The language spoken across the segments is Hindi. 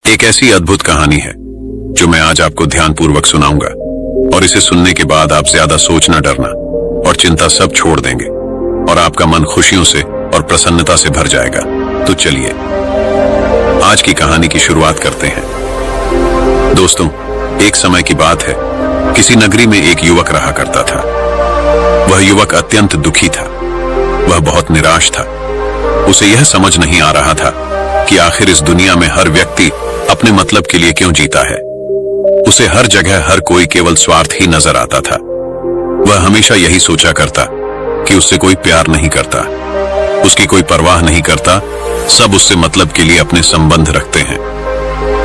एक ऐसी अद्भुत कहानी है जो मैं आज आपको ध्यानपूर्वक सुनाऊंगा और इसे सुनने के बाद आप ज्यादा सोच न डरना और चिंता सब छोड़ देंगे और आपका मन खुशियों से और प्रसन्नता से भर जाएगा। तो चलिए आज की कहानी की शुरुआत करते हैं। दोस्तों, एक समय की बात है, किसी नगरी में एक युवक रहा करता था। वह युवक अत्यंत दुखी था। वह बहुत निराश था। उसे यह समझ नहीं आ रहा था कि आखिर इस दुनिया में हर व्यक्ति अपने मतलब के लिए क्यों जीता है। उसे हर जगह हर कोई केवल स्वार्थ ही नजर आता था। वह हमेशा यही सोचा करता कि उससे कोई प्यार नहीं करता, उसकी कोई परवाह नहीं करता। सब उससे मतलब के लिए अपने संबंध रखते हैं।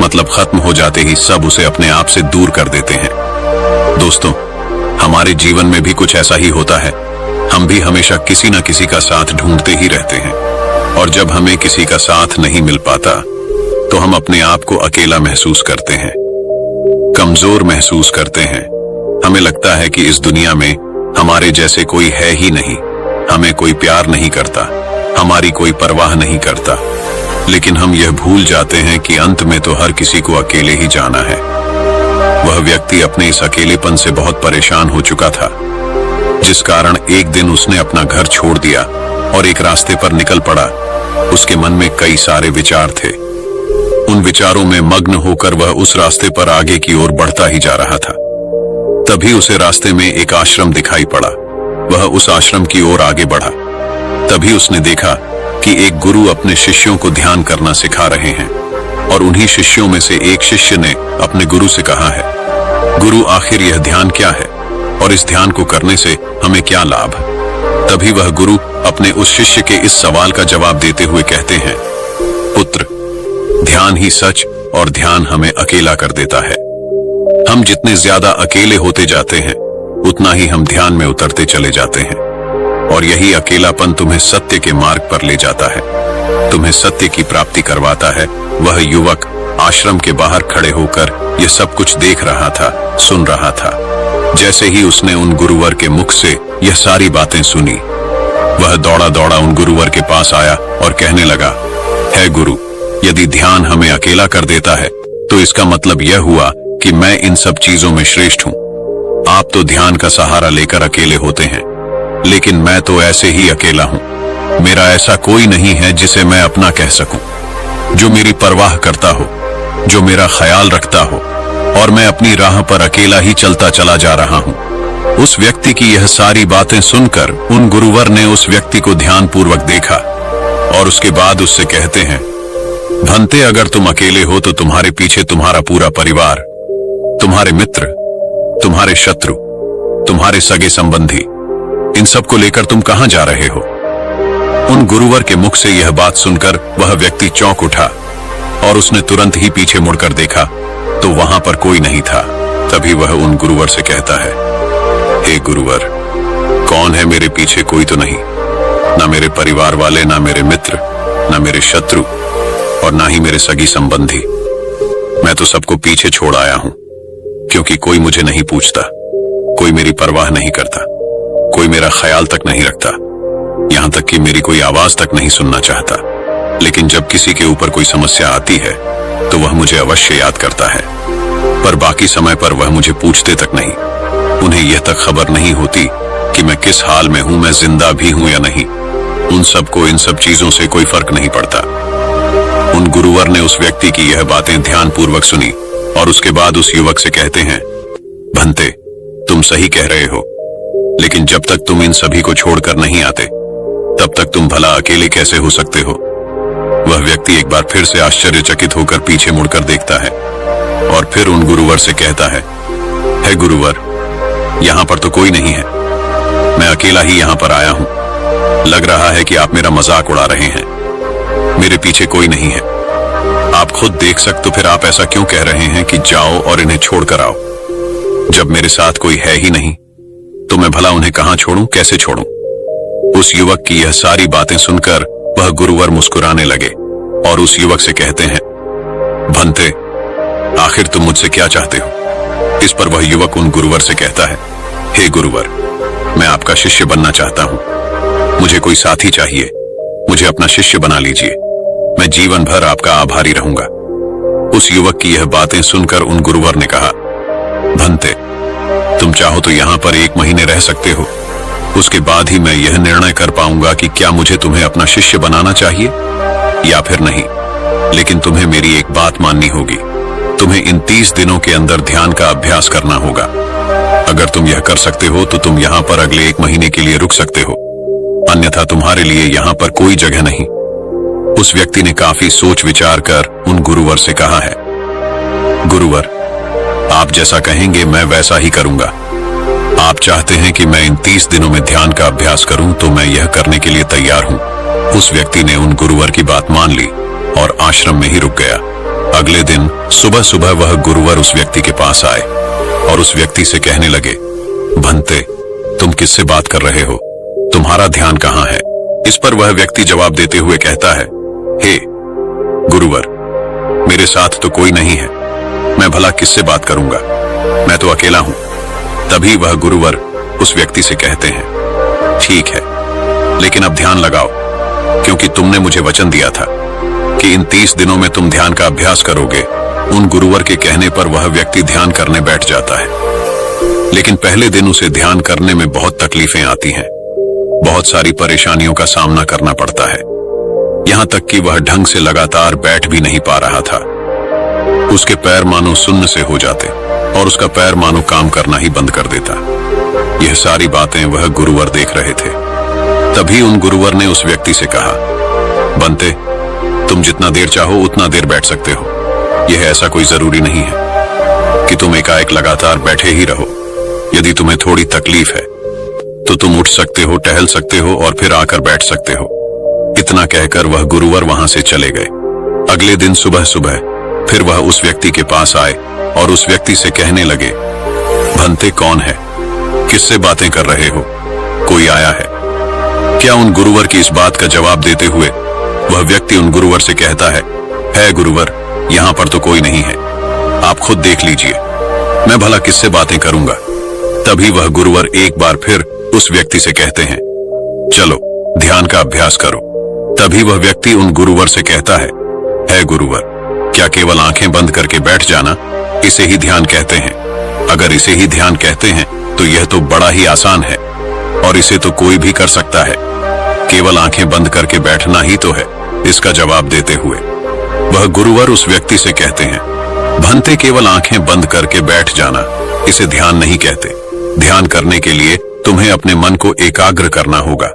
मतलब खत्म हो जाते ही सब उसे अपने आप से दूर कर देते हैं। दोस्तों, हमारे जीवन में भी कुछ ऐसा ही होता है। हम भी हमेशा किसी न किसी का साथ ढूंढते ही रहते हैं और जब हमें किसी का साथ नहीं मिल पाता तो हम अपने आप को अकेला महसूस करते हैं, कमजोर महसूस करते हैं। हमें लगता है कि इस दुनिया में हमारे जैसे कोई है ही नहीं, हमें कोई प्यार नहीं करता, हमारी कोई परवाह नहीं करता। लेकिन हम यह भूल जाते हैं कि अंत में तो हर किसी को अकेले ही जाना है। वह व्यक्ति अपने इस अकेलेपन से बहुत परेशान हो चुका था, जिस कारण एक दिन उसने अपना घर छोड़ दिया और एक रास्ते पर निकल पड़ा। उसके मन में कई सारे विचार थे। उन विचारों में मग्न होकर वह उस रास्ते पर आगे की ओर बढ़ता ही जा रहा था। तभी उसे रास्ते में एक आश्रम दिखाई पड़ा। वह उस आश्रम की ओर आगे बढ़ा। तभी उसने देखा कि एक गुरु अपने शिष्यों को ध्यान करना सिखा रहे हैं और उन्हीं शिष्यों में से एक शिष्य ने अपने गुरु से कहा है, गुरु, आखिर यह ध्यान क्या है और इस ध्यान को करने से हमें क्या लाभ। तभी वह गुरु अपने उस शिष्य के इस सवाल का जवाब देते हुए कहते हैं, पुत्र, ध्यान ही सच और ध्यान हमें अकेला कर देता है। हम जितने ज्यादा अकेले होते जाते हैं उतना ही हम ध्यान में उतरते चले जाते हैं और यही अकेलापन तुम्हें सत्य के मार्ग पर ले जाता है, तुम्हें सत्य की प्राप्ति करवाता है। वह युवक आश्रम के बाहर खड़े होकर यह सब कुछ देख रहा था, सुन रहा था। जैसे ही उसने उन गुरुवर के मुख से यह सारी बातें सुनी, वह दौड़ा दौड़ा उन गुरुवर के पास आया और कहने लगा, है गुरु, यदि ध्यान हमें अकेला कर देता है तो इसका मतलब यह हुआ कि मैं इन सब चीजों में श्रेष्ठ हूं। आप तो ध्यान का सहारा लेकर अकेले होते हैं, लेकिन मैं तो ऐसे ही अकेला हूं। मेरा ऐसा कोई नहीं है जिसे मैं अपना कह सकूं, जो मेरी परवाह करता हो, जो मेरा ख्याल रखता हो, और मैं अपनी राह पर अकेला ही चलता चला जा रहा हूं। उस व्यक्ति की यह सारी बातें सुनकर उन गुरुवर ने उस व्यक्ति को ध्यानपूर्वक देखा और उसके बाद उससे कहते हैं, भंते, अगर तुम अकेले हो तो तुम्हारे पीछे तुम्हारा पूरा परिवार, तुम्हारे मित्र, तुम्हारे शत्रु, तुम्हारे सगे संबंधी, इन सब को लेकर तुम कहां जा रहे हो। उन गुरुवर के मुख से यह बात सुनकर वह व्यक्ति चौंक उठा और उसने तुरंत ही पीछे मुड़कर देखा तो वहां पर कोई नहीं था। तभी वह उन गुरुवर से कहता है, हे गुरुवर, कौन है मेरे पीछे? कोई तो नहीं, ना मेरे परिवार वाले, ना मेरे मित्र, ना मेरे शत्रु और ना ही मेरे सगी संबंधी। मैं तो सबको पीछे छोड़ आया हूं, क्योंकि कोई मुझे नहीं पूछता, कोई मेरी परवाह नहीं करता, कोई मेरा ख्याल तक नहीं रखता, यहां तक कि मेरी कोई आवाज तक नहीं सुनना चाहता। लेकिन जब किसी के ऊपर कोई समस्या आती है तो वह मुझे अवश्य याद करता है, पर बाकी समय पर वह मुझे पूछते तक नहीं। उन्हें यह तक खबर नहीं होती कि मैं किस हाल में हूं, मैं जिंदा भी हूं या नहीं। उन सबको इन सब चीजों से कोई फर्क नहीं पड़ता। उन गुरुवर ने उस व्यक्ति की यह बातें ध्यानपूर्वक सुनी और उसके बाद उस युवक से कहते हैं, भंते, तुम सही कह रहे हो, लेकिन जब तक तुम इन सभी को छोड़कर नहीं आते तब तक तुम भला अकेले कैसे हो सकते हो। वह व्यक्ति एक बार फिर से आश्चर्यचकित होकर पीछे मुड़कर देखता है और फिर उन गुरुवर से कहता है गुरुवर, यहां पर तो कोई नहीं है, मैं अकेला ही यहां पर आया हूं। लग रहा है कि आप मेरा मजाक उड़ा रहे हैं, मेरे पीछे कोई नहीं है। आप खुद देख सकते, तो फिर आप ऐसा क्यों कह रहे हैं कि जाओ और इन्हें छोड़कर आओ। जब मेरे साथ कोई है ही नहीं तो मैं भला उन्हें कहां छोड़ूं, कैसे छोड़ूं। उस युवक की यह सारी बातें सुनकर वह गुरुवर मुस्कुराने लगे और उस युवक से कहते हैं, भंते, आखिर तुम मुझसे क्या चाहते हो। इस पर वह युवक उन गुरुवर से कहता है, हे गुरुवर, मैं आपका शिष्य बनना चाहता हूं, मुझे कोई साथी चाहिए, मुझे अपना शिष्य बना लीजिए, मैं जीवन भर आपका आभारी रहूंगा। उस युवक की यह बातें सुनकर उन गुरुवर ने कहा, भंते, तुम चाहो तो यहाँ पर 1 महीने रह सकते हो। उसके बाद ही मैं यह निर्णय कर पाऊंगा कि क्या मुझे तुम्हें अपना शिष्य बनाना चाहिए या फिर नहीं। लेकिन तुम्हें मेरी एक बात माननी होगी, तुम्हें इन 30 दिनों के अंदर ध्यान का अभ्यास करना होगा। अगर तुम यह कर सकते हो तो तुम यहाँ पर अगले 1 महीने के लिए रुक सकते हो, अन्यथा तुम्हारे लिए यहाँ पर कोई जगह नहीं। उस व्यक्ति ने काफी सोच विचार कर उन गुरुवर से कहा है, गुरुवर, आप जैसा कहेंगे मैं वैसा ही करूंगा। आप चाहते हैं कि मैं इन 30 दिनों में ध्यान का अभ्यास करूं तो मैं यह करने के लिए तैयार हूं। उस व्यक्ति ने उन गुरुवर की बात मान ली और आश्रम में ही रुक गया। अगले दिन सुबह सुबह वह गुरुवर उस व्यक्ति के पास आए और उस व्यक्ति से कहने लगे, भंते, तुम किससे बात कर रहे हो? तुम्हारा ध्यान कहाँ है? इस पर वह व्यक्ति जवाब देते हुए कहता है, हे गुरुवर, मेरे साथ तो कोई नहीं है, मैं भला किससे बात करूंगा, मैं तो अकेला हूं। तभी वह गुरुवर उस व्यक्ति से कहते हैं, ठीक है, लेकिन अब ध्यान लगाओ, क्योंकि तुमने मुझे वचन दिया था कि इन 30 दिनों में तुम ध्यान का अभ्यास करोगे। उन गुरुवर के कहने पर वह व्यक्ति ध्यान करने बैठ जाता है, लेकिन पहले दिन उसे ध्यान करने में बहुत तकलीफें आती हैं, बहुत सारी परेशानियों का सामना करना पड़ता है, यहां तक कि वह ढंग से लगातार बैठ भी नहीं पा रहा था। उसके पैर मानो सुन्न से हो जाते और उसका पैर मानो काम करना ही बंद कर देता। यह सारी बातें वह गुरुवर देख रहे थे। तभी उन गुरुवर ने उस व्यक्ति से कहा, बंते, तुम जितना देर चाहो उतना देर बैठ सकते हो। यह ऐसा कोई जरूरी नहीं है कि तुम एकाएक लगातार बैठे ही रहो। यदि तुम्हें थोड़ी तकलीफ है तो तुम उठ सकते हो, टहल सकते हो और फिर आकर बैठ सकते हो। इतना कहकर वह गुरुवर वहां से चले गए। अगले दिन सुबह सुबह फिर वह उस व्यक्ति के पास आए और उस व्यक्ति से कहने लगे, भंते, कौन है? किससे बातें कर रहे हो? कोई आया है क्या? उन गुरुवर की इस बात का जवाब देते हुए वह व्यक्ति उन गुरुवर से कहता है गुरुवर, यहाँ पर तो कोई नहीं है, आप खुद देख लीजिए, मैं भला किससे बातें करूंगा। तभी वह गुरुवर एक बार फिर उस व्यक्ति से कहते हैं, चलो ध्यान का अभ्यास करो। तभी वह व्यक्ति उन गुरुवर से कहता है गुरुवर, क्या केवल आंखें बंद करके बैठ जाना इसे ही ध्यान कहते हैं? अगर इसे ही ध्यान कहते हैं तो यह तो बड़ा ही आसान है और इसे तो कोई भी कर सकता है, केवल आंखें बंद करके बैठना ही तो है। इसका जवाब देते हुए वह गुरुवर उस व्यक्ति से कहते हैं, भंते, केवल आंखें बंद करके बैठ जाना इसे ध्यान नहीं कहते। ध्यान करने के लिए तुम्हें अपने मन को एकाग्र करना होगा,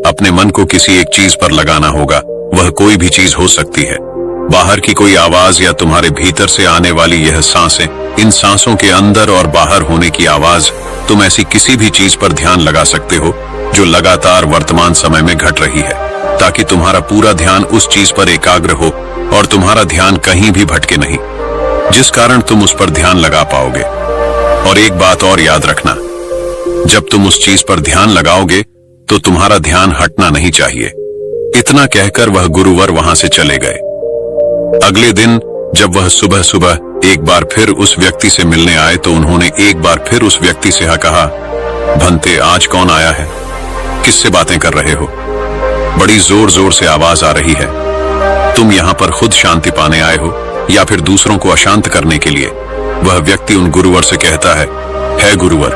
अपने मन को किसी एक चीज पर लगाना होगा। वह कोई भी चीज हो सकती है, बाहर की कोई आवाज या तुम्हारे भीतर से आने वाली यह सांसें, इन सांसों के अंदर और बाहर होने की आवाज। तुम ऐसी किसी भी चीज पर ध्यान लगा सकते हो जो लगातार वर्तमान समय में घट रही है, ताकि तुम्हारा पूरा ध्यान उस चीज पर एकाग्र हो और तुम्हारा ध्यान कहीं भी भटके नहीं, जिस कारण तुम उस पर ध्यान लगा पाओगे। और एक बात और याद रखना, जब तुम उस चीज पर ध्यान लगाओगे तो तुम्हारा ध्यान हटना नहीं चाहिए। इतना कहकर वह गुरुवर वहां से चले गए। अगले दिन जब वह सुबह सुबह एक बार फिर उस व्यक्ति से मिलने आए तो उन्होंने एक बार फिर उस व्यक्ति से कहा, भंते, आज कौन आया है? किससे बातें कर रहे हो? बड़ी जोर जोर से आवाज आ रही है। तुम यहाँ पर खुद शांति पाने आए हो या फिर दूसरों को अशांत करने के लिए? वह व्यक्ति उन गुरुवर से कहता है गुरुवर,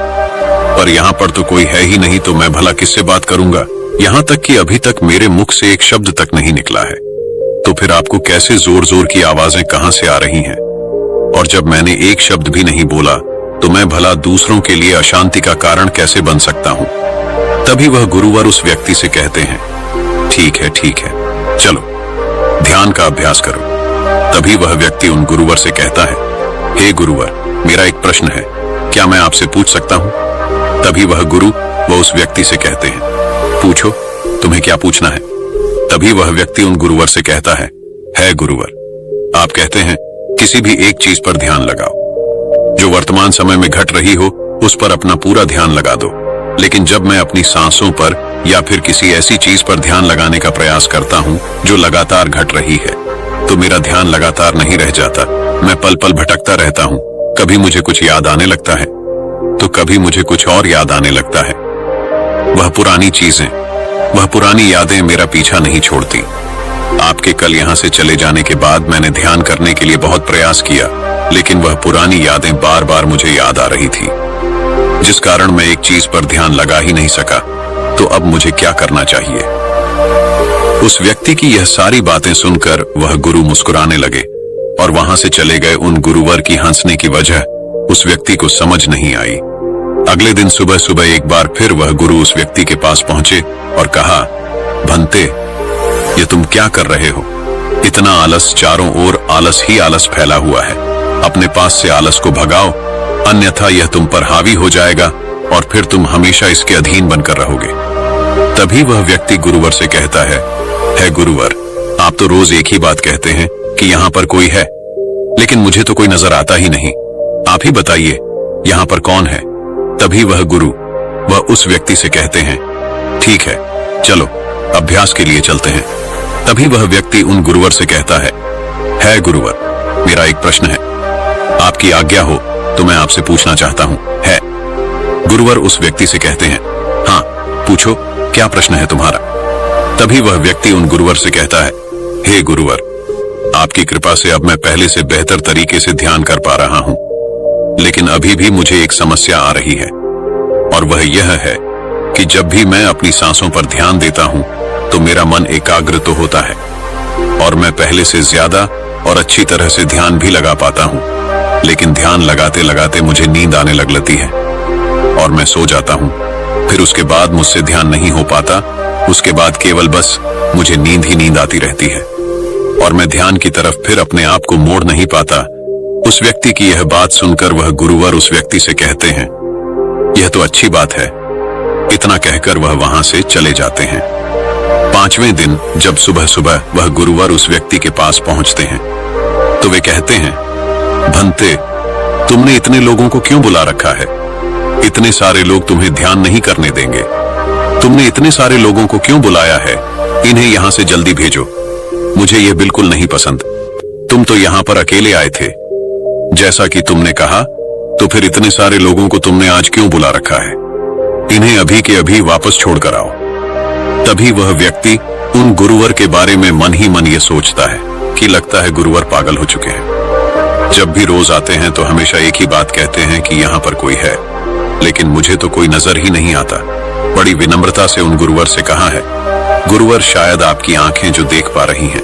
पर यहाँ पर तो कोई है ही नहीं, तो मैं भला किससे बात करूंगा? यहाँ तक कि अभी तक मेरे मुख से एक शब्द तक नहीं निकला है, तो फिर आपको कैसे जोर जोर की आवाजें कहां से आ रही हैं? और जब मैंने एक शब्द भी नहीं बोला तो मैं भला दूसरों के लिए अशांति का कारण कैसे बन सकता हूं? तभी वह गुरुवर उस व्यक्ति से कहते हैं, ठीक है, चलो ध्यान का अभ्यास करो। तभी वह व्यक्ति उन गुरुवर से कहता है, हे गुरुवर, मेरा एक प्रश्न है, क्या मैं आपसे पूछ सकता हूं? तभी वह गुरु वह उस व्यक्ति से कहते हैं, पूछो, तुम्हें क्या पूछना है? तभी वह व्यक्ति उन गुरुवर से कहता है गुरुवर, आप कहते हैं किसी भी एक चीज पर ध्यान लगाओ, जो वर्तमान समय में घट रही हो उस पर अपना पूरा ध्यान लगा दो। लेकिन जब मैं अपनी सांसों पर या फिर किसी ऐसी चीज पर ध्यान लगाने का प्रयास करता हूं जो लगातार घट रही है, तो मेरा ध्यान लगातार नहीं रह जाता, मैं पल पल भटकता रहता हूं। कभी मुझे कुछ याद आने लगता है तो कभी मुझे कुछ और याद आने लगता है। वह पुरानी चीजें, वह पुरानी यादें मेरा पीछा नहीं छोड़ती। आपके कल यहाँ से चले जाने के बाद मैंने ध्यान करने के लिए बहुत प्रयास किया, लेकिन वह पुरानी यादें बार बार मुझे याद आ रही थी, जिस कारण मैं एक चीज पर ध्यान लगा ही नहीं सका। तो अब मुझे क्या करना चाहिए? उस व्यक्ति की यह सारी बातें सुनकर वह गुरु मुस्कुराने लगे और वहां से चले गए। उन गुरुवर की हंसने की वजह उस व्यक्ति को समझ नहीं आई। अगले दिन सुबह सुबह एक बार फिर वह गुरु उस व्यक्ति के पास पहुंचे और कहा, भंते, ये तुम क्या कर रहे हो? इतना आलस, चारों ओर आलस ही आलस फैला हुआ है। अपने पास से आलस को भगाओ, अन्यथा यह तुम पर हावी हो जाएगा और फिर तुम हमेशा इसके अधीन बनकर रहोगे। तभी वह व्यक्ति गुरुवर से कहता है गुरुवर, आप तो रोज एक ही बात कहते हैं कि यहाँ पर कोई है, लेकिन मुझे तो कोई नजर आता ही नहीं। आप ही बताइए यहाँ पर कौन है? तभी वह गुरु वह उस व्यक्ति से कहते हैं, ठीक है, चलो अभ्यास के लिए चलते हैं। तभी वह व्यक्ति उन गुरुवर से कहता है गुरुवर, मेरा एक प्रश्न है, आपकी आज्ञा हो तो मैं आपसे पूछना चाहता हूँ। है? गुरुवर उस व्यक्ति से कहते हैं, हाँ पूछो, क्या प्रश्न है तुम्हारा? तभी वह व्यक्ति उन गुरुवर से कहता है, हे गुरुवर, आपकी कृपा से अब मैं पहले से बेहतर तरीके से ध्यान कर पा रहा हूँ, लेकिन अभी भी मुझे एक समस्या आ रही है, और वह यह है कि जब भी मैं अपनी सांसों पर ध्यान देता हूँ तो मेरा मन एकाग्र तो होता है और मैं पहले से ज्यादा और अच्छी तरह से ध्यान भी लगा पाता हूँ, लेकिन ध्यान लगाते लगाते मुझे नींद आने लगती है और मैं सो जाता हूँ। फिर उसके बाद मुझसे ध्यान नहीं हो पाता। उसके बाद केवल बस मुझे नींद ही नींद आती रहती है और मैं ध्यान की तरफ फिर अपने आप को मोड़ नहीं पाता। उस व्यक्ति की यह बात सुनकर वह गुरुवर उस व्यक्ति से कहते हैं, यह तो अच्छी बात है। इतना कहकर वह वहां से चले जाते हैं। 5वें दिन जब सुबह सुबह वह गुरुवर उस व्यक्ति के पास पहुंचते हैं तो वे कहते हैं, भंते, तुमने इतने लोगों को क्यों बुला रखा है? इतने सारे लोग तुम्हें ध्यान नहीं करने देंगे। तुमने इतने सारे लोगों को क्यों बुलाया है? इन्हें यहां से जल्दी भेजो। मुझे यह बिल्कुल नहीं पसंद। तुम तो यहां पर अकेले आए थे, जैसा कि तुमने कहा, तो फिर इतने सारे लोगों को तुमने आज क्यों बुला रखा है? इन्हें अभी के अभी वापस छोड़कर आओ। तभी वह व्यक्ति उन गुरुवर के बारे में मन ही मन ये सोचता है कि लगता है गुरुवर पागल हो चुके हैं। जब भी रोज आते हैं तो हमेशा एक ही बात कहते हैं कि यहाँ पर कोई है, लेकिन मुझे तो कोई नजर ही नहीं आता। बड़ी विनम्रता से उन गुरुवर से कहा है, गुरुवर, शायद आपकी आंखें जो देख पा रही हैं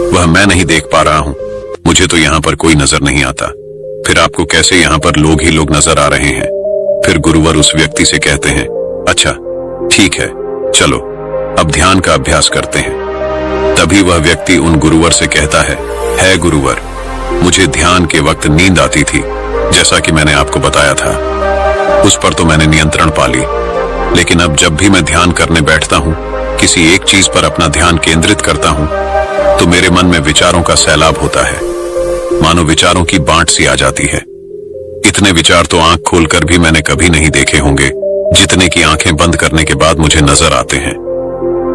वह मैं नहीं देख पा रहा हूँ। मुझे तो यहाँ पर कोई नजर नहीं आता, फिर आपको कैसे यहाँ पर लोग ही लोग नजर आ रहे हैं? फिर गुरुवर उस व्यक्ति से कहते हैं, अच्छा ठीक है, चलो अब ध्यान का अभ्यास करते हैं। तभी वह व्यक्ति उन गुरुवर से कहता है गुरुवर, मुझे ध्यान के वक्त नींद आती थी, जैसा कि मैंने आपको बताया था। उस पर तो मैंने नियंत्रण पा ली, लेकिन अब जब भी मैं ध्यान करने बैठता हूँ, किसी एक चीज पर अपना ध्यान केंद्रित करता हूँ, तो मेरे मन में विचारों का सैलाब होता है, मानो विचारों की बांट सी आ जाती है। इतने विचार तो आंख खोलकर भी मैंने कभी नहीं देखे होंगे, जितने की आंखें बंद करने के बाद मुझे नजर आते हैं।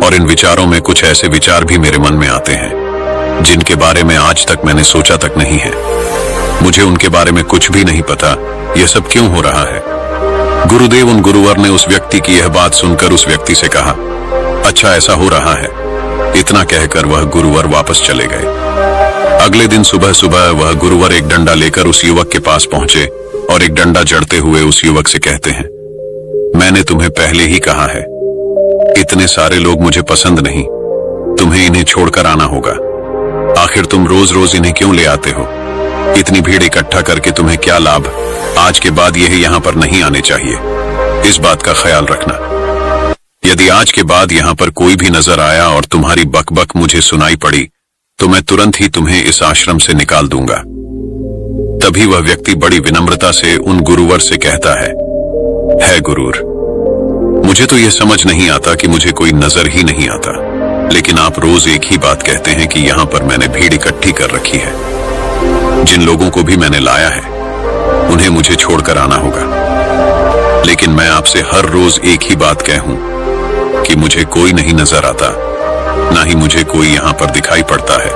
और इन विचारों में कुछ ऐसे विचार भी मेरे मन में आते हैं जिनके बारे में आज तक मैंने सोचा तक नहीं है। मुझे उनके बारे में कुछ भी नहीं पता, यह सब क्यों हो रहा है? गुरुदेव उन गुरुवर ने उस व्यक्ति की यह बात सुनकर उस व्यक्ति से कहा, अच्छा ऐसा हो रहा है। इतना कहकर वह गुरुवर वापस चले गए। अगले दिन सुबह सुबह वह गुरुवर एक डंडा लेकर उस युवक के पास पहुंचे और एक डंडा जड़ते हुए उस युवक से कहते हैं, मैंने तुम्हें पहले ही कहा है, इतने सारे लोग मुझे पसंद नहीं, तुम्हें इन्हें छोड़कर आना होगा। आखिर तुम रोज रोज इन्हें क्यों ले आते हो? इतनी भीड़ इकट्ठा करके तुम्हें क्या लाभ? आज के बाद यह यहाँ पर नहीं आने चाहिए, इस बात का ख्याल रखना। यदि आज के बाद यहाँ पर कोई भी नजर आया और तुम्हारी बकबक मुझे सुनाई पड़ी तो मैं तुरंत ही तुम्हें इस आश्रम से निकाल दूंगा। तभी वह व्यक्ति बड़ी विनम्रता से उन गुरुवर से कहता है गुरुर, मुझे तो यह समझ नहीं आता कि मुझे कोई नजर ही नहीं आता, लेकिन आप रोज एक ही बात कहते हैं कि यहाँ पर मैंने भीड़ इकट्ठी कर रखी है। जिन लोगों को भी मैंने लाया है उन्हें मुझे छोड़कर आना होगा, लेकिन मैं आपसे हर रोज एक ही बात कहूं कि मुझे कोई नहीं नजर आता, ना ही मुझे कोई यहाँ पर दिखाई पड़ता है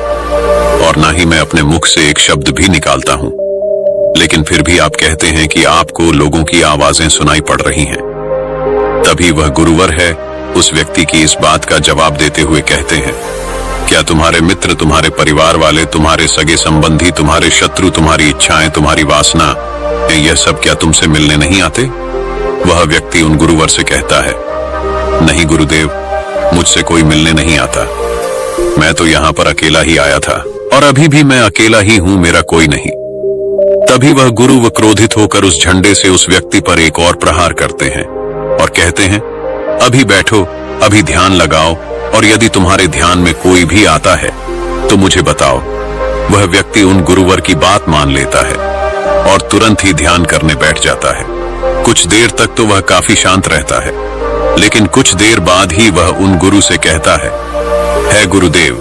और ना ही मैं अपने मुख से एक शब्द भी निकालता हूँ, लेकिन फिर भी आप कहते हैं कि आपको लोगों की आवाजें सुनाई पड़ रही हैं। तभी वह गुरुवर है उस व्यक्ति की इस बात का जवाब देते हुए कहते हैं, क्या तुम्हारे मित्र, तुम्हारे परिवार वाले, तुम्हारे सगे संबंधी, तुम्हारे शत्रु, तुम्हारी इच्छाएं, तुम्हारी वासना, यह सब क्या तुमसे मिलने नहीं आते? वह व्यक्ति उन गुरुवर से कहता है, नहीं गुरुदेव, मुझसे कोई मिलने नहीं आता। मैं तो यहाँ पर अकेला ही आया था और अभी भी मैं अकेला ही हूँ, मेरा कोई नहीं। तभी वह गुरु क्रोधित होकर उस झंडे से उस व्यक्ति पर एक और प्रहार करते हैं और कहते हैं, अभी बैठो, अभी ध्यान लगाओ, और यदि तुम्हारे ध्यान में कोई भी आता है तो मुझे बताओ। वह व्यक्ति उन गुरुवर की बात मान लेता है और तुरंत ही ध्यान करने बैठ जाता है। कुछ देर तक तो वह काफी शांत रहता है, लेकिन कुछ देर बाद ही वह उन गुरु से कहता है गुरुदेव,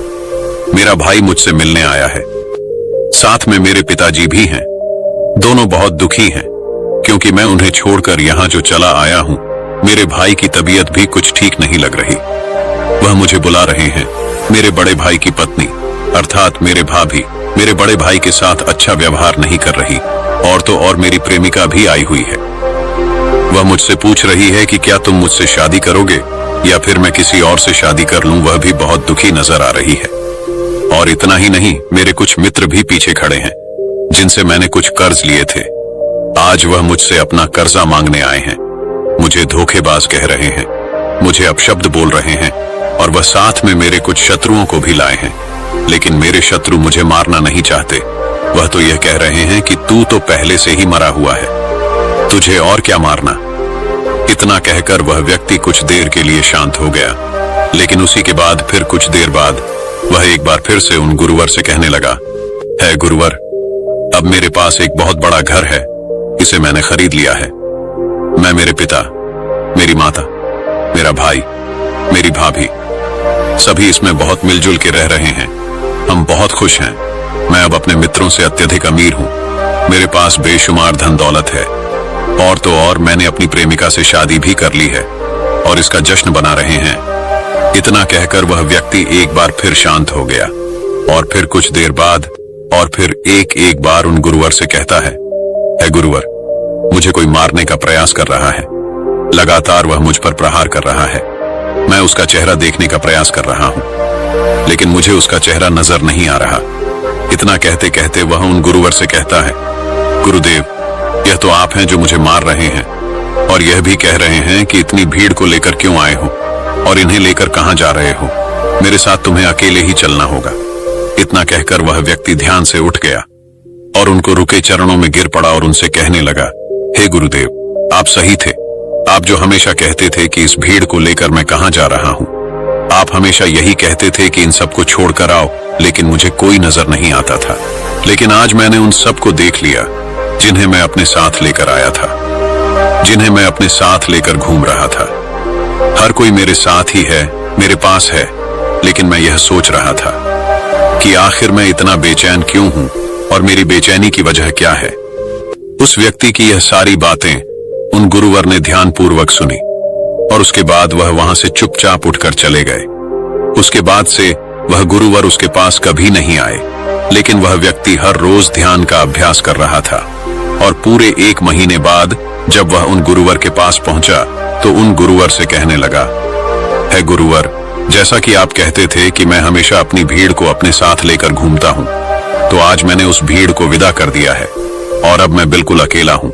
मेरा भाई मुझसे मिलने आया है, साथ में मेरे पिताजी भी हैं। दोनों बहुत दुखी हैं क्योंकि मैं उन्हें छोड़कर यहाँ जो चला आया हूँ, मेरे भाई की तबीयत भी कुछ ठीक नहीं लग रही। वह मुझे बुला रहे हैं। मेरे बड़े भाई की पत्नी अर्थात मेरे भाभी मेरे बड़े भाई के साथ अच्छा व्यवहार नहीं कर रही, और तो और मेरी प्रेमिका भी आई हुई है। वह मुझसे पूछ रही है कि क्या तुम मुझसे शादी करोगे या फिर मैं किसी और से शादी कर लूं। वह भी बहुत दुखी नजर आ रही है। और इतना ही नहीं, मेरे कुछ मित्र भी पीछे खड़े हैं जिनसे मैंने कुछ कर्ज लिए थे। आज वह मुझसे अपना कर्जा मांगने आए हैं। मुझे धोखेबाज कह रहे हैं, मुझे अपशब्द बोल रहे हैं, और वह साथ में मेरे कुछ शत्रुओं को भी लाए हैं। लेकिन मेरे शत्रु मुझे मारना नहीं चाहते। वह तो यह कह रहे हैं कि तू तो पहले से ही मरा हुआ है, तुझे और क्या मारना। इतना कहकर वह व्यक्ति कुछ देर के लिए शांत हो गया, लेकिन उसी के बाद फिर कुछ देर बाद वह एक बार फिर से उन गुरुवर से कहने लगा, है गुरुवर, अब मेरे पास एक बहुत बड़ा घर है, इसे मैंने खरीद लिया है। मैं, मेरे पिता, मेरी माता, मेरा भाई, मेरी भाभी, सभी इसमें बहुत मिलजुल के रह रहे हैं। हम बहुत खुश हैं। मैं अब अपने मित्रों से अत्यधिक अमीर हूँ। मेरे पास बेशुमार धन दौलत है, और तो और मैंने अपनी प्रेमिका से शादी भी कर ली है और इसका जश्न बना रहे हैं। इतना कहकर वह व्यक्ति एक बार फिर शांत हो गया, और फिर कुछ देर बाद और फिर एक बार उन गुरुवर से कहता है गुरुवर, मुझे कोई मारने का प्रयास कर रहा है। लगातार वह मुझ पर प्रहार कर रहा है। मैं उसका चेहरा देखने का प्रयास कर रहा हूं, लेकिन मुझे उसका चेहरा नजर नहीं आ रहा। इतना कहते कहते वह उन गुरुवर से कहता है, गुरुदेव, यह तो आप हैं जो मुझे मार रहे हैं, और यह भी कह रहे हैं कि इतनी भीड़ को लेकर क्यों आए हो और इन्हें लेकर कहां जा रहे हो। मेरे साथ तुम्हें अकेले ही चलना होगा। इतना कहकर वह व्यक्ति ध्यान से उठ गया और उनको रुके चरणों में गिर पड़ा और उनसे कहने लगा, हे गुरुदेव, आप सही थे। आप जो हमेशा कहते थे कि इस भीड़ को लेकर मैं कहां जा रहा हूं। आप हमेशा यही कहते थे कि इन सबको छोड़कर आओ, लेकिन मुझे कोई नजर नहीं आता था। लेकिन आज मैंने उन सबको देख लिया जिन्हें मैं अपने साथ लेकर आया था, जिन्हें मैं अपने साथ लेकर घूम रहा था। हर कोई मेरे साथ ही है, मेरे पास है, लेकिन मैं यह सोच रहा था कि आखिर मैं इतना बेचैन क्यों हूं और मेरी बेचैनी की वजह क्या है। उस व्यक्ति की यह सारी बातें उन गुरुवर ने ध्यानपूर्वक सुनी, और उसके बाद वह वहां से चुपचाप उठकर चले गए। उसके बाद से वह गुरुवर उसके पास कभी नहीं आए, लेकिन वह व्यक्ति हर रोज ध्यान का अभ्यास कर रहा था। और पूरे 1 महीने बाद जब वह उन गुरुवर के पास पहुंचा तो उन गुरुवर से कहने लगा, है गुरुवर, जैसा कि आप कहते थे कि मैं हमेशा अपनी भीड़ को अपने साथ लेकर घूमता हूं, तो आज मैंने उस भीड़ को विदा कर दिया है और अब मैं बिल्कुल अकेला हूं।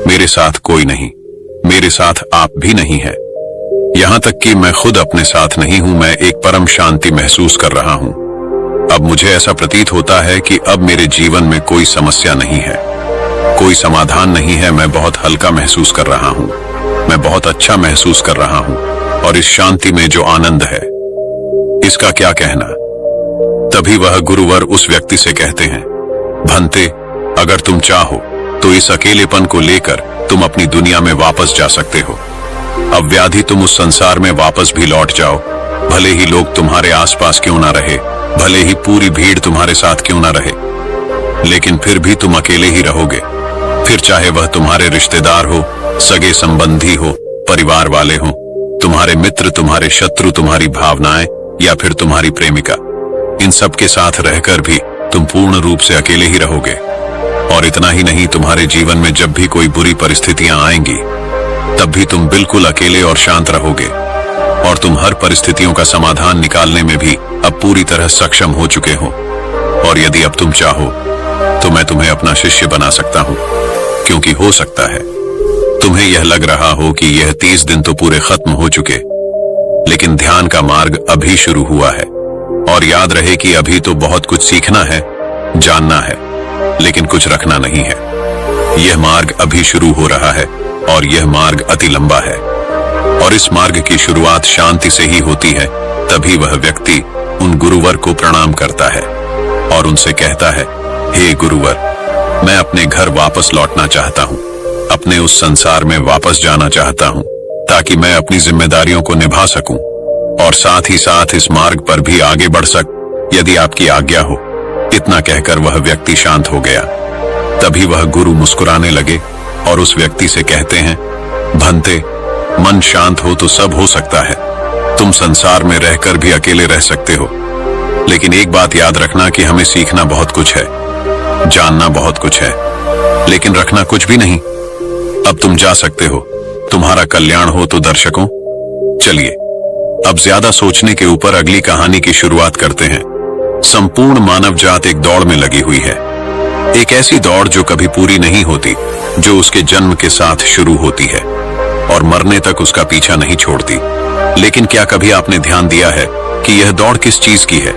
मेरे साथ कोई नहीं, मेरे साथ आप भी नहीं है। यहां तक कि मैं खुद अपने साथ नहीं हूं। मैं एक परम शांति महसूस कर रहा हूं। अब मुझे ऐसा प्रतीत होता है कि अब मेरे जीवन में कोई समस्या नहीं है, कोई समाधान नहीं है। मैं बहुत हल्का महसूस कर रहा हूं, मैं बहुत अच्छा महसूस कर रहा हूं, और इस शांति में जो आनंद है, इसका क्या कहना। तभी वह गुरुवर उस व्यक्ति से कहते हैं, भंते, अगर तुम चाहो तो इस अकेलेपन को लेकर तुम अपनी दुनिया में वापस जा सकते हो। अब व्याधि तुम उस संसार में वापस भी लौट जाओ। भले ही लोग तुम्हारे आसपास क्यों ना रहे, भले ही पूरी भीड़ तुम्हारे साथ क्यों ना रहे, लेकिन फिर भी तुम अकेले ही रहोगे। फिर चाहे वह तुम्हारे रिश्तेदार हो, सगे संबंधी हो, परिवार वाले हो, तुम्हारे मित्र, तुम्हारे शत्रु, तुम्हारी भावनाएं या फिर तुम्हारी प्रेमिका, इन सब के साथ रहकर भी तुम पूर्ण रूप से अकेले ही रहोगे। और इतना ही नहीं, तुम्हारे जीवन में जब भी कोई बुरी परिस्थितियां आएंगी तब भी तुम बिल्कुल अकेले और शांत रहोगे, और तुम हर परिस्थितियों का समाधान निकालने में भी अब पूरी तरह सक्षम हो चुके हो, और यदि अब तुम चाहो तो मैं तुम्हें अपना शिष्य बना सकता हूं, क्योंकि हो सकता है तुम्हें यह लग रहा हो कि यह 30 दिन तो पूरे खत्म हो चुके, लेकिन ध्यान का मार्ग अभी शुरू हुआ है। और याद रहे कि अभी तो बहुत कुछ सीखना है, जानना है, लेकिन कुछ रखना नहीं है। यह मार्ग अभी शुरू हो रहा है और यह मार्ग अति लंबा है, और इस मार्ग की शुरुआत शांति से ही होती है। तभी वह व्यक्ति उन गुरुवर को प्रणाम करता है और उनसे कहता है, हे गुरुवर, मैं अपने घर वापस लौटना चाहता हूं, अपने उस संसार में वापस जाना चाहता हूं, ताकि मैं अपनी जिम्मेदारियों को निभा सकूं और साथ ही साथ इस मार्ग पर भी आगे बढ़ सक, यदि आपकी आज्ञा हो। इतना कहकर वह व्यक्ति शांत हो गया। तभी वह गुरु मुस्कुराने लगे और उस व्यक्ति से कहते हैं, भंते, मन शांत हो तो सब हो सकता है। तुम संसार में रहकर भी अकेले रह सकते हो, लेकिन एक बात याद रखना कि हमें सीखना बहुत कुछ है, जानना बहुत कुछ है, लेकिन रखना कुछ भी नहीं। अब तुम जा सकते हो, तुम्हारा कल्याण हो। तो दर्शकों, चलिए अब ज्यादा सोचने के ऊपर अगली कहानी की शुरुआत करते हैं। संपूर्ण मानव जात एक दौड़ में लगी हुई है, एक ऐसी दौड़ जो कभी पूरी नहीं होती, जो उसके जन्म के साथ शुरू होती है और मरने तक उसका पीछा नहीं छोड़ती। लेकिन क्या कभी आपने ध्यान दिया है कि यह दौड़ किस चीज की है?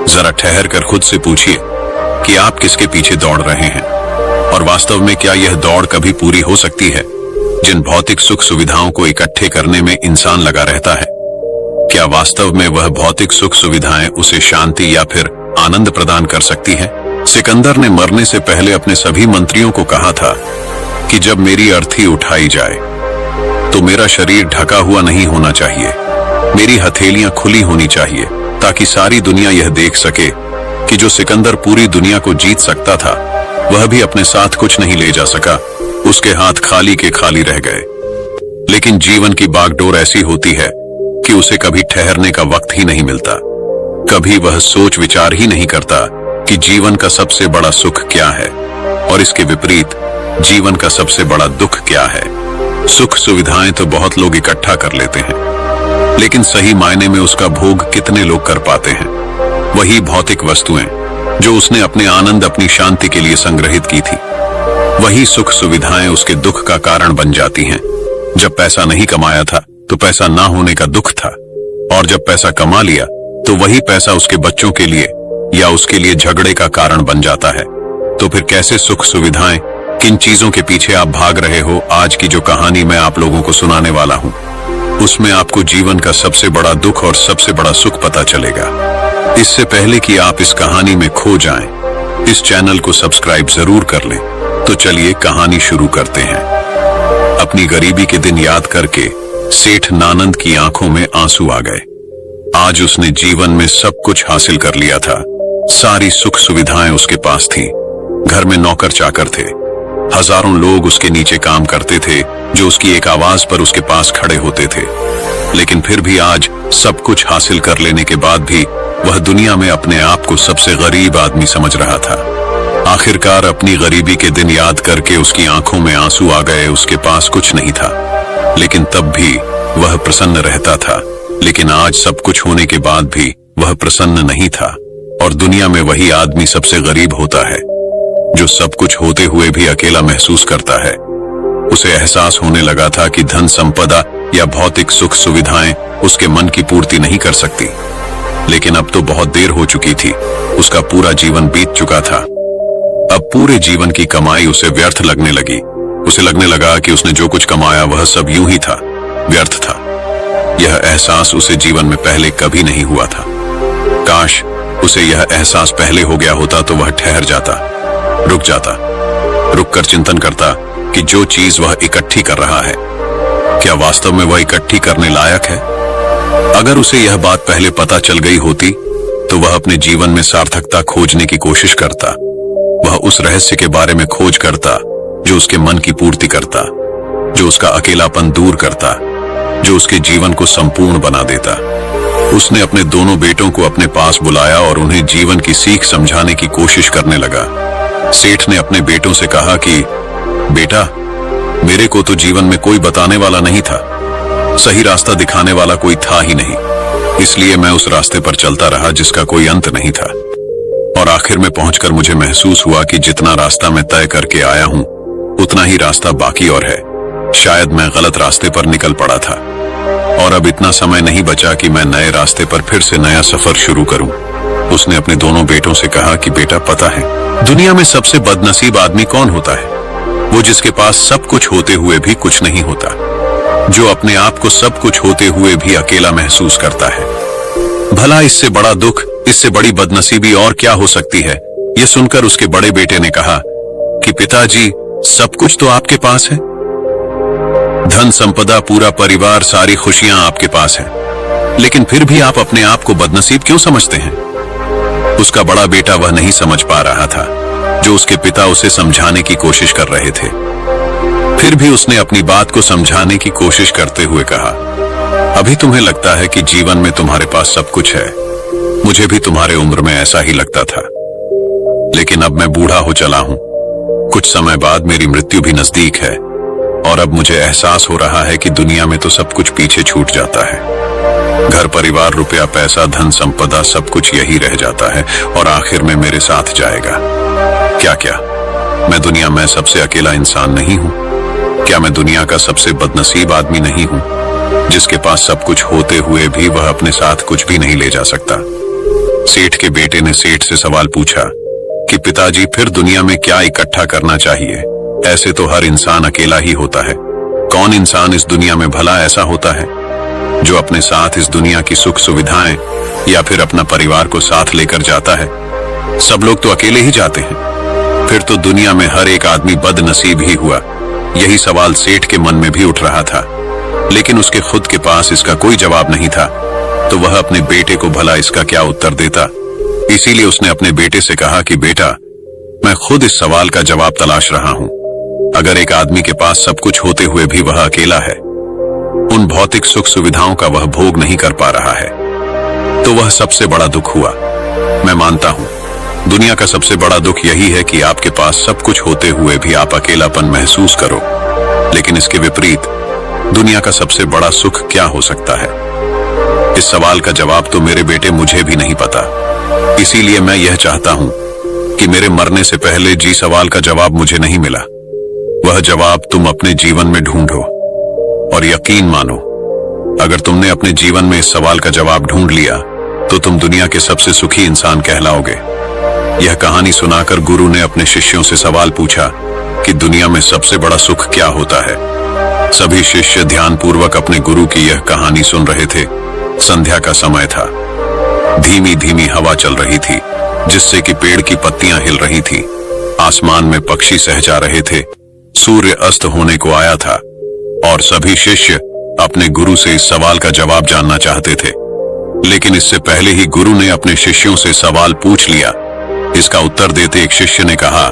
जरा ठहर कर खुद से पूछिए कि आप किसके पीछे दौड़ रहे हैं, और वास्तव में क्या यह दौड़ कभी पूरी हो सकती है? जिन भौतिक सुख सुविधाओं को इकट्ठे करने में इंसान लगा रहता है, क्या वास्तव में वह भौतिक सुख सुविधाएं उसे शांति या फिर आनंद प्रदान कर सकती है? सिकंदर ने मरने से पहले अपने सभी मंत्रियों को कहा था कि जब मेरी अर्थी उठाई जाए तो मेरा शरीर ढका हुआ नहीं होना चाहिए, मेरी हथेलियां खुली होनी चाहिए, ताकि सारी दुनिया यह देख सके कि जो सिकंदर पूरी दुनिया को जीत सकता था, वह भी अपने साथ कुछ नहीं ले जा सका, उसके हाथ खाली के खाली रह गए। लेकिन जीवन की बागडोर ऐसी होती है कि उसे कभी ठहरने का वक्त ही नहीं मिलता, कभी वह सोच विचार ही नहीं करता कि जीवन का सबसे बड़ा सुख क्या है और इसके विपरीत जीवन का सबसे बड़ा दुख क्या है। सुख सुविधाएं तो बहुत लोग इकट्ठा कर लेते हैं, लेकिन सही मायने में उसका भोग कितने लोग कर पाते हैं? वही भौतिक वस्तुएं जो उसने अपने आनंद, अपनी शांति के लिए संग्रहित की थी, वही सुख सुविधाएं उसके दुख का कारण बन जाती हैं। जब पैसा नहीं कमाया था तो पैसा ना होने का दुख था, और जब पैसा कमा लिया तो वही पैसा उसके बच्चों के लिए या उसके लिए झगड़े का कारण बन जाता है। तो फिर कैसे सुख सुविधाएं, किन चीजों के पीछे आप भाग रहे हो? आज की जो कहानी मैं आप लोगों को सुनाने वाला हूं, उसमें आपको जीवन का सबसे बड़ा दुख और सबसे बड़ा सुख पता चलेगा। इससे पहले कि आप इस कहानी में खो जाएं, इस चैनल को सब्सक्राइब जरूर कर लें। तो चलिए कहानी शुरू करते हैं। अपनी गरीबी के दिन याद करके सेठ नानंद की आंखों में आंसू आ गए। आज उसने जीवन में सब कुछ हासिल कर लिया था, सारी सुख सुविधाएं उसके पास थी, घर में नौकर चाकर थे, हजारों लोग उसके नीचे काम करते थे जो उसकी एक आवाज पर उसके पास खड़े होते थे। लेकिन फिर भी आज सब कुछ हासिल कर लेने के बाद भी वह दुनिया में अपने आप को सबसे गरीब आदमी समझ रहा था। आखिरकार अपनी गरीबी के दिन याद करके उसकी आंखों में आंसू आ गए। उसके पास कुछ नहीं था, लेकिन तब भी वह प्रसन्न रहता था। लेकिन आज सब कुछ होने के बाद भी वह प्रसन्न नहीं था, और दुनिया में वही आदमी सबसे गरीब होता है जो सब कुछ होते हुए भी अकेला महसूस करता है। उसे एहसास होने लगा था कि धन संपदा या भौतिक सुख सुविधाएं उसके मन की पूर्ति नहीं कर सकती। लेकिन अब तो बहुत देर हो चुकी थी, उसका पूरा जीवन बीत चुका था। अब पूरे जीवन की कमाई उसे व्यर्थ लगने लगी। उसे लगने लगा कि उसने जो कुछ कमाया वह सब यूं ही था, व्यर्थ था। यह एहसास उसे जीवन में पहले कभी नहीं हुआ था। काश उसे यह एहसास पहले हो गया होता तो वह ठहर जाता, रुक जाता, रुककर चिंतन करता कि जो चीज वह इकट्ठी कर रहा है, क्या वास्तव में वह इकट्ठी करने लायक है? अगर उसे यह बात पहले पता चल गई होती तो वह अपने जीवन में सार्थकता खोजने की कोशिश करता। वह उस रहस्य के बारे में खोज करता जो उसके मन की पूर्ति करता, जो उसका अकेलापन दूर करता, जो उसके जीवन को संपूर्ण बना देता। उसने अपने दोनों बेटों को अपने पास बुलाया और उन्हें जीवन की सीख समझाने की कोशिश करने लगा। सेठ ने अपने बेटों से कहा कि बेटा, मेरे को तो जीवन में कोई बताने वाला नहीं था, सही रास्ता दिखाने वाला कोई था ही नहीं। इसलिए मैं उस रास्ते पर चलता रहा जिसका कोई अंत नहीं था। और आखिर में पहुंचकर मुझे महसूस हुआ कि जितना रास्ता मैं तय करके आया हूं उतना ही रास्ता बाकी और है। शायद मैं गलत रास्ते पर निकल पड़ा था और अब इतना समय नहीं बचा कि मैं नए रास्ते पर फिर से नया सफर शुरू करूं। उसने अपने दोनों बेटों से कहा कि बेटा, पता है दुनिया में सबसे बदनसीब आदमी कौन होता है? वो जिसके पास सब कुछ होते हुए भी कुछ नहीं होता, जो अपने आप को सब कुछ होते हुए भी अकेला महसूस करता है। भला इससे बड़ा दुख, इससे बड़ी बदनसीबी और क्या हो सकती है? यह सुनकर उसके बड़े बेटे ने कहा कि पिताजी, सब कुछ तो आपके पास है, धन संपदा, पूरा परिवार, सारी खुशियां आपके पास है, लेकिन फिर भी आप अपने आप को बदनसीब क्यों समझते हैं? उसका बड़ा बेटा वह नहीं समझ पा रहा था जो उसके पिता उसे समझाने की कोशिश कर रहे थे। फिर भी उसने अपनी बात को समझाने की कोशिश करते हुए कहा, अभी तुम्हें लगता है कि जीवन में तुम्हारे पास सब कुछ है। मुझे भी तुम्हारे उम्र में ऐसा ही लगता था, लेकिन अब मैं बूढ़ा हो चला हूं। कुछ समय बाद मेरी मृत्यु भी नजदीक है और अब मुझे एहसास हो रहा है कि दुनिया में तो सब कुछ पीछे छूट जाता है। घर परिवार, रुपया पैसा, धन संपदा, सब कुछ यही रह जाता है और आखिर में मेरे साथ जाएगा। क्या मैं दुनिया में सबसे अकेला इंसान नहीं हूं? क्या मैं दुनिया का सबसे बदनसीब आदमी नहीं हूं, जिसके पास सब कुछ होते हुए भी वह अपने साथ कुछ भी नहीं ले जा सकता? सेठ के बेटे ने सेठ से सवाल पूछा कि पिताजी, फिर दुनिया में क्या इकट्ठा करना चाहिए? ऐसे तो हर इंसान अकेला ही होता है। कौन इंसान इस दुनिया में भला ऐसा होता है जो अपने साथ इस दुनिया की सुख सुविधाएं या फिर अपना परिवार को साथ लेकर जाता है? सब लोग तो अकेले ही जाते हैं। फिर तो दुनिया में हर एक आदमी बदनसीब ही हुआ। यही सवाल सेठ के मन में भी उठ रहा था, लेकिन उसके खुद के पास इसका कोई जवाब नहीं था, तो वह अपने बेटे को भला इसका क्या उत्तर देता। इसीलिए उसने अपने बेटे से कहा कि बेटा, मैं खुद इस सवाल का जवाब तलाश रहा हूं। अगर एक आदमी के पास सब कुछ होते हुए भी वह अकेला है, उन भौतिक सुख सुविधाओं का वह भोग नहीं कर पा रहा है, तो वह सबसे बड़ा दुख हुआ। मैं मानता हूं दुनिया का सबसे बड़ा दुख यही है कि आपके पास सब कुछ होते हुए भी आप अकेलापन महसूस करो। लेकिन इसके विपरीत दुनिया का सबसे बड़ा सुख क्या हो सकता है? इस सवाल का जवाब तो मेरे बेटे मुझे भी नहीं पता। इसीलिए मैं यह चाहता हूं कि मेरे मरने से पहले जी सवाल का जवाब मुझे नहीं मिला, वह जवाब तुम अपने जीवन में ढूंढो। और यकीन मानो, अगर तुमने अपने जीवन में इस सवाल का जवाब ढूंढ लिया तो तुम दुनिया के सबसे सुखी इंसान कहलाओगे। यह कहानी सुनाकर गुरु ने अपने शिष्यों से सवाल पूछा कि दुनिया में सबसे बड़ा सुख क्या होता है। सभी शिष्य ध्यानपूर्वक अपने गुरु की यह कहानी सुन रहे थे। संध्या का समय था। धीमी धीमी हवा चल रही थी, जिससे कि पेड़ की पत्तियां हिल रही थी। आसमान में पक्षी सहजा रहे थे। सूर्य अस्त होने को आया था और सभी शिष्य अपने गुरु से इस सवाल का जवाब जानना चाहते थे। लेकिन इससे पहले ही गुरु ने अपने शिष्यों से सवाल पूछ लिया। इसका उत्तर देते एक शिष्य ने कहा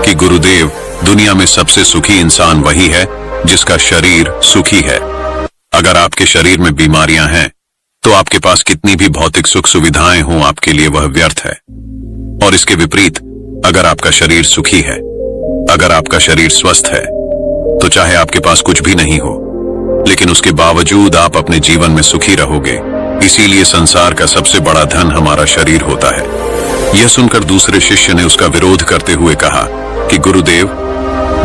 कि गुरुदेव, दुनिया में सबसे सुखी इंसान वही है जिसका शरीर सुखी है। अगर आपके शरीर में बीमारियां हैं तो आपके पास कितनी भी भौतिक सुख सुविधाएं हों, आपके लिए वह व्यर्थ है। और इसके विपरीत, अगर आपका शरीर सुखी है, अगर आपका शरीर स्वस्थ है, तो चाहे आपके पास कुछ भी नहीं हो, लेकिन उसके बावजूद आप अपने जीवन में सुखी रहोगे। इसीलिए संसार का सबसे बड़ा धन हमारा शरीर होता है। यह सुनकर दूसरे शिष्य ने उसका विरोध करते हुए कहा कि गुरुदेव,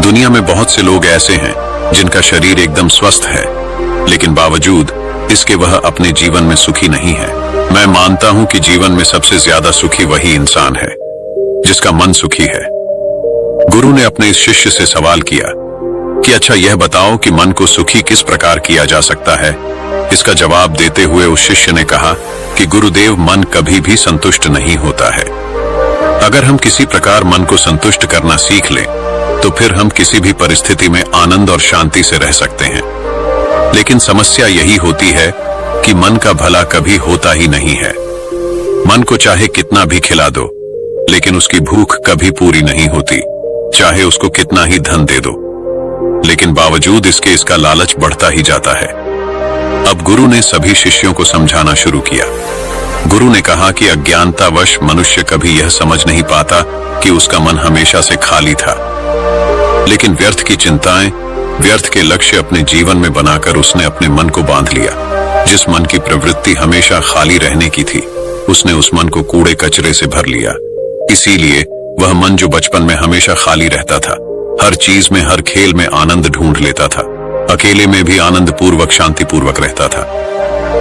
दुनिया में बहुत से लोग ऐसे हैं जिनका शरीर एकदम स्वस्थ है, लेकिन बावजूद इसके वह अपने जीवन में सुखी नहीं है। मैं मानता हूं कि जीवन में सबसे ज्यादा सुखी वही इंसान है जिसका मन सुखी है। गुरु ने अपने इस शिष्य से सवाल किया कि अच्छा, यह बताओ कि मन को सुखी किस प्रकार किया जा सकता है। इसका जवाब देते हुए उस शिष्य ने कहा कि गुरुदेव, मन कभी भी संतुष्ट नहीं होता है। अगर हम किसी प्रकार मन को संतुष्ट करना सीख लें तो फिर हम किसी भी परिस्थिति में आनंद और शांति से रह सकते हैं। लेकिन समस्या यही होती है कि मन का भला कभी होता ही नहीं है। मन को चाहे कितना भी खिला दो, लेकिन उसकी भूख कभी पूरी नहीं होती। चाहे उसको कितना ही धन दे दो, लेकिन बावजूद इसके इसका लालच बढ़ता ही जाता है। अब गुरु ने सभी शिष्यों को समझाना शुरू किया। गुरु ने कहा कि अज्ञानतावश मनुष्य कभी यह समझ नहीं पाता कि उसका मन हमेशा से खाली था, लेकिन व्यर्थ की चिंताएं, व्यर्थ के लक्ष्य अपने जीवन में बनाकर उसने अपने मन को बांध लिया। जिस मन की प्रवृत्ति हमेशा खाली रहने की थी, उसने उस मन को कूड़े कचरे से भर लिया। इसीलिए वह मन जो बचपन में हमेशा खाली रहता था, हर चीज में, हर खेल में आनंद ढूंढ लेता था, अकेले में भी आनंद पूर्वक, शांति पूर्वक रहता था,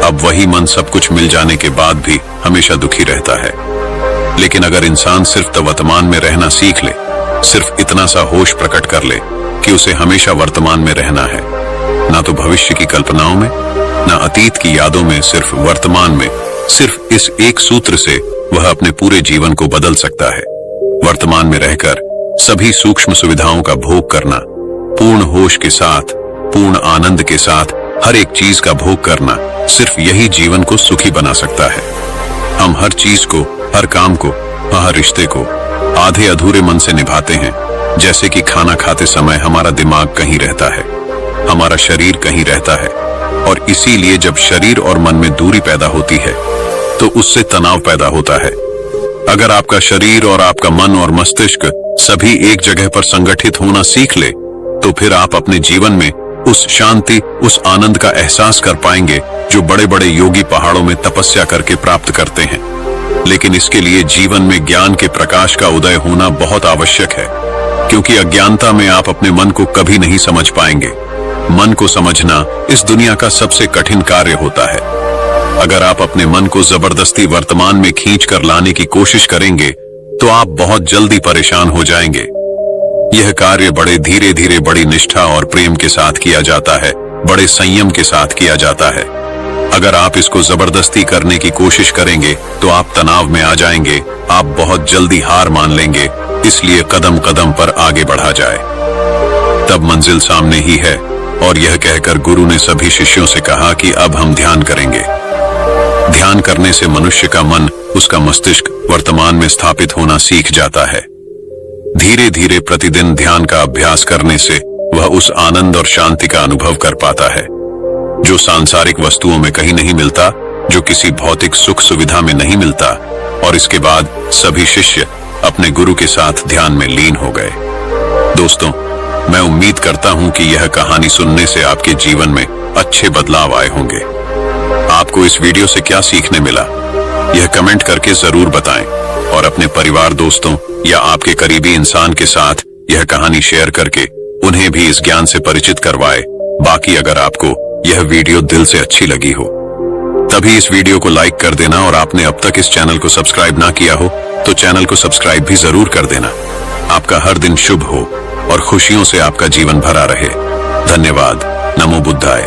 अब वही मन सब कुछ मिल जाने के बाद भी हमेशा दुखी रहता है। लेकिन अगर इंसान सिर्फ वर्तमान में रहना सीख ले, सिर्फ इतना सा होश प्रकट कर ले कि उसे हमेशा वर्तमान में रहना है, ना तो भविष्य की कल्पनाओं में, ना अतीत की यादों में, सिर्फ वर्तमान में, सिर्फ इस एक सूत्र से वह अपने पूरे जीवन को बदल सकता है। वर्तमान में रहकर सभी सूक्ष्म सुविधाओं का भोग करना, पूर्ण होश के साथ, पूर्ण आनंद के साथ हर एक चीज का भोग करना, सिर्फ यही जीवन को सुखी बना सकता है। हम हर चीज को, हर काम को, हर रिश्ते को आधे अधूरे मन से निभाते हैं। जैसे कि खाना खाते समय हमारा दिमाग कहीं रहता है, हमारा शरीर कहीं रहता है, और इसीलिए जब शरीर और मन में दूरी पैदा होती है तो उससे तनाव पैदा होता है। अगर आपका शरीर और आपका मन और मस्तिष्क सभी एक जगह पर संगठित होना सीख ले, तो फिर आप अपने जीवन में उस शांति, उस आनंद का एहसास कर पाएंगे जो बड़े बड़े योगी पहाड़ों में तपस्या करके प्राप्त करते हैं। लेकिन इसके लिए जीवन में ज्ञान के प्रकाश का उदय होना बहुत आवश्यक है, क्योंकि अज्ञानता में आप अपने मन को कभी नहीं समझ पाएंगे। मन को समझना इस दुनिया का सबसे कठिन कार्य होता है। अगर आप अपने मन को जबरदस्ती वर्तमान में खींच कर लाने की कोशिश करेंगे तो आप बहुत जल्दी परेशान हो जाएंगे। यह कार्य बड़े धीरे धीरे, बड़ी निष्ठा और प्रेम के साथ किया जाता है, बड़े संयम के साथ किया जाता है। अगर आप इसको जबरदस्ती करने की कोशिश करेंगे तो आप तनाव में आ जाएंगे, आप बहुत जल्दी हार मान लेंगे। इसलिए कदम कदम पर आगे बढ़ा जाए, तब मंजिल सामने ही है। और यह कहकर गुरु ने सभी शिष्यों से कहा कि अब हम ध्यान करेंगे। ध्यान करने से मनुष्य का मन, उसका मस्तिष्क वर्तमान में स्थापित होना सीख जाता है। धीरे धीरे प्रतिदिन ध्यान का अभ्यास करने से वह उस आनंद और शांति का अनुभव कर पाता है जो सांसारिक वस्तुओं में कहीं नहीं मिलता, जो किसी भौतिक सुख सुविधा में नहीं मिलता। और इसके बाद सभी शिष्य अपने गुरु के साथ ध्यान में लीन हो गए। दोस्तों, मैं उम्मीद करता हूं कि यह कहानी सुनने से आपके जीवन में अच्छे बदलाव आए होंगे। आपको इस वीडियो से क्या सीखने मिला, यह कमेंट करके जरूर बताएं, और अपने परिवार, दोस्तों या आपके करीबी इंसान के साथ यह कहानी शेयर करके उन्हें भी इस ज्ञान से परिचित करवाए। बाकी अगर आपको यह वीडियो दिल से अच्छी लगी हो, तभी इस वीडियो को लाइक कर देना, और आपने अब तक इस चैनल को सब्सक्राइब ना किया हो तो चैनल को सब्सक्राइब भी जरूर कर देना। आपका हर दिन शुभ हो और खुशियों से आपका जीवन भरा रहे। धन्यवाद। नमो बुद्धाय।